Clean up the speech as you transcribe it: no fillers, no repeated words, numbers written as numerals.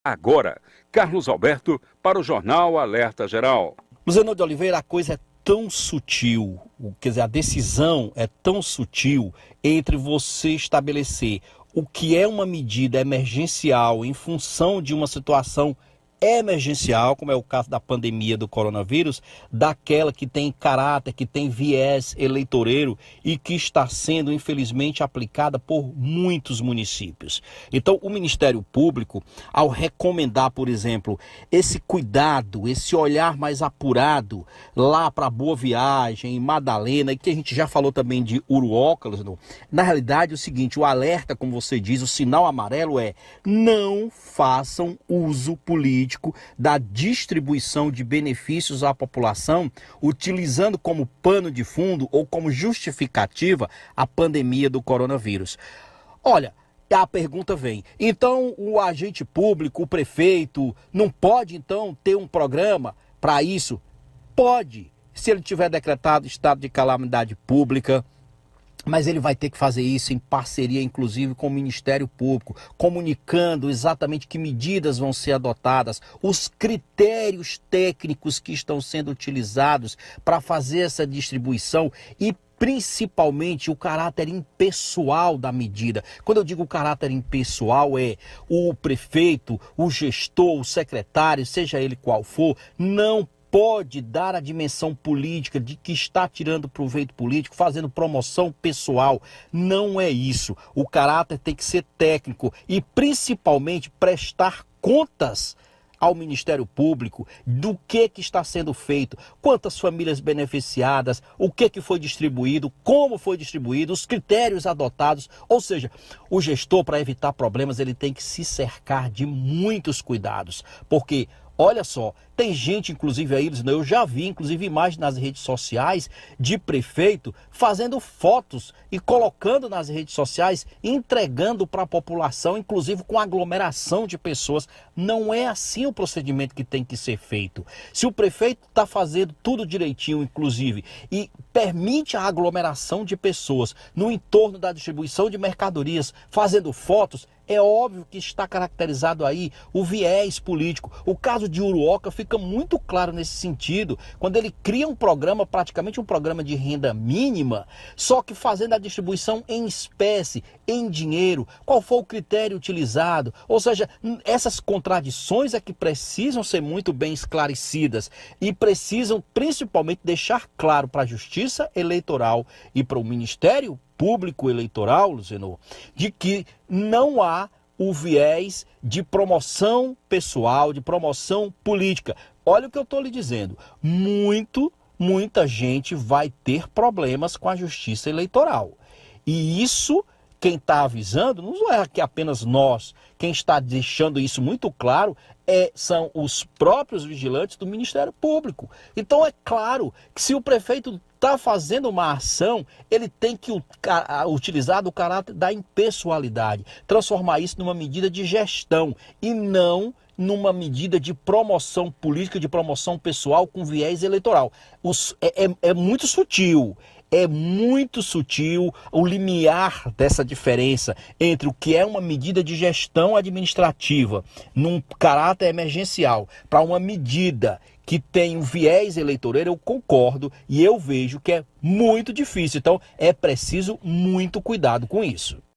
Agora, Carlos Alberto para o Jornal Alerta Geral. Zenô de Oliveira, a coisa é tão sutil, quer dizer, a decisão é tão sutil entre você estabelecer o que é uma medida emergencial em função de uma situação emergencial, como é o caso da pandemia do coronavírus, daquela que tem caráter, que tem viés eleitoreiro e que está sendo, infelizmente, aplicada por muitos municípios. Então, o Ministério Público, ao recomendar, por exemplo, esse cuidado, esse olhar mais apurado lá para Boa Viagem, em Madalena, e que a gente já falou também de Uruoca, na realidade é o seguinte, o alerta, como você diz, o sinal amarelo é: não façam uso político da distribuição de benefícios à população, utilizando como pano de fundo ou como justificativa a pandemia do coronavírus. Olha, a pergunta vem, então o agente público, o prefeito, não pode então ter um programa para isso? Pode, se ele tiver decretado estado de calamidade pública, mas ele vai ter que fazer isso em parceria, inclusive, com o Ministério Público, comunicando exatamente que medidas vão ser adotadas, os critérios técnicos que estão sendo utilizados para fazer essa distribuição e principalmente o caráter impessoal da medida. Quando eu digo caráter impessoal, é o prefeito, o gestor, o secretário, seja ele qual for, não pode dar a dimensão política de que está tirando proveito político, fazendo promoção pessoal. Não é isso. O caráter tem que ser técnico e principalmente prestar contas ao Ministério Público do que está sendo feito, quantas famílias beneficiadas, o que foi distribuído, como foi distribuído, os critérios adotados. Ou seja, o gestor, para evitar problemas, ele tem que se cercar de muitos cuidados, porque olha só, tem gente, inclusive aí, eu já vi, inclusive, imagens nas redes sociais de prefeito fazendo fotos e colocando nas redes sociais, entregando para a população, inclusive com aglomeração de pessoas. Não é assim o procedimento que tem que ser feito. Se o prefeito está fazendo tudo direitinho, inclusive, e permite a aglomeração de pessoas no entorno da distribuição de mercadorias, fazendo fotos, é óbvio que está caracterizado aí o viés político. O caso de Uruoca fica muito claro nesse sentido, quando ele cria um programa, praticamente um programa de renda mínima, só que fazendo a distribuição em espécie, em dinheiro. Qual foi o critério utilizado? Ou seja, essas contradições é que precisam ser muito bem esclarecidas e precisam principalmente deixar claro para a Justiça Eleitoral e para o Ministério Público Eleitoral, Luciano, de que não há o viés de promoção pessoal, de promoção política. Olha o que eu estou lhe dizendo. Muita gente vai ter problemas com a Justiça Eleitoral. E isso, quem está avisando, não é que apenas nós. Quem está deixando isso muito claro são os próprios vigilantes do Ministério Público. Então é claro que se o prefeito está fazendo uma ação, ele tem que utilizar do caráter da impessoalidade, transformar isso numa medida de gestão e não numa medida de promoção política, de promoção pessoal com viés eleitoral. É muito sutil. É muito sutil o limiar dessa diferença entre o que é uma medida de gestão administrativa num caráter emergencial para uma medida que tem um viés eleitoreiro. Eu concordo e eu vejo que é muito difícil. Então é preciso muito cuidado com isso.